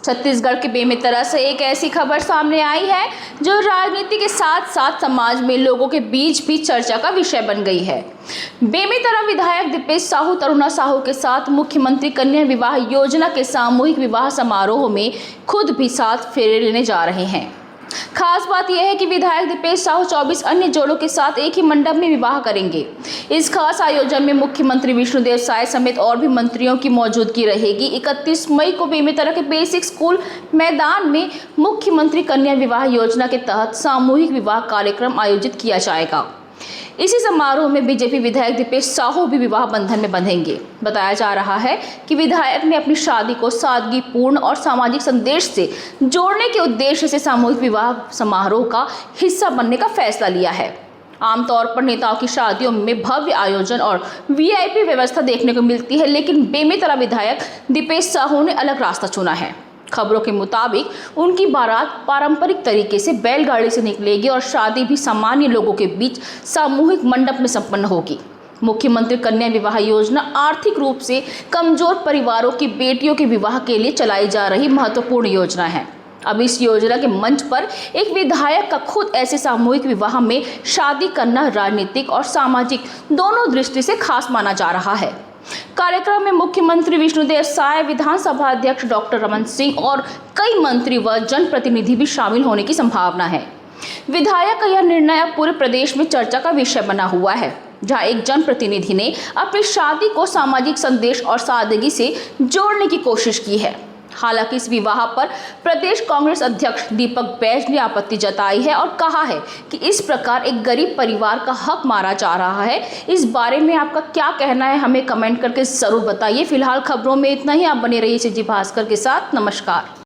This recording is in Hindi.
छत्तीसगढ़ के बेमेतरा से एक ऐसी खबर सामने आई है जो राजनीति के साथ साथ समाज में लोगों के बीच भी चर्चा का विषय बन गई है। बेमेतरा विधायक दीपेश साहू तरुणा साहू के साथ मुख्यमंत्री कन्या विवाह योजना के सामूहिक विवाह समारोह में खुद भी साथ फेरे लेने जा रहे हैं। खास बात यह है कि विधायक दीपेश साहू 24 अन्य जोड़ों के साथ एक ही मंडप में विवाह करेंगे। इस खास आयोजन में मुख्यमंत्री विष्णुदेव साय समेत और भी मंत्रियों की मौजूदगी रहेगी। 31 मई को बेमेतरा के बेसिक स्कूल मैदान में मुख्यमंत्री कन्या विवाह योजना के तहत सामूहिक विवाह कार्यक्रम आयोजित किया जाएगा। इसी समारोह में बीजेपी विधायक दीपेश साहू भी विवाह बंधन में बंधेंगे। बताया जा रहा है कि विधायक ने अपनी शादी को सादगीपूर्ण और सामाजिक संदेश से जोड़ने के उद्देश्य से सामूहिक विवाह समारोह का हिस्सा बनने का फैसला लिया है। आमतौर पर नेताओं की शादियों में भव्य आयोजन और वीआईपी व्यवस्था देखने को मिलती है, लेकिन बेमेतरा विधायक दीपेश साहू ने अलग रास्ता चुना है। खबरों के मुताबिक उनकी बारात पारंपरिक तरीके से बैलगाड़ी से निकलेगी और शादी भी सामान्य लोगों के बीच सामूहिक मंडप में संपन्न होगी। मुख्यमंत्री कन्या विवाह योजना आर्थिक रूप से कमजोर परिवारों की बेटियों के विवाह के लिए चलाई जा रही महत्वपूर्ण योजना है। अब इस योजना के मंच पर एक विधायक का खुद ऐसे सामूहिक विवाह में शादी करना राजनीतिक और सामाजिक दोनों दृष्टि से खास माना जा रहा है। कार्यक्रम में मुख्यमंत्री विष्णुदेव साय, विधानसभा अध्यक्ष डॉक्टर रमन सिंह और कई मंत्री व जनप्रतिनिधि भी शामिल होने की संभावना है। विधायक का यह निर्णय अब पूरे प्रदेश में चर्चा का विषय बना हुआ है, जहां एक जनप्रतिनिधि ने अपनी शादी को सामाजिक संदेश और सादगी से जोड़ने की कोशिश की है। हालांकि इस विवाह पर प्रदेश कांग्रेस अध्यक्ष दीपक बैज ने आपत्ति जताई है और कहा है कि इस प्रकार एक गरीब परिवार का हक मारा जा रहा है। इस बारे में आपका क्या कहना है, हमें कमेंट करके जरूर बताइए। फिलहाल खबरों में इतना ही। आप बने रहिए CG भास्कर के साथ। नमस्कार।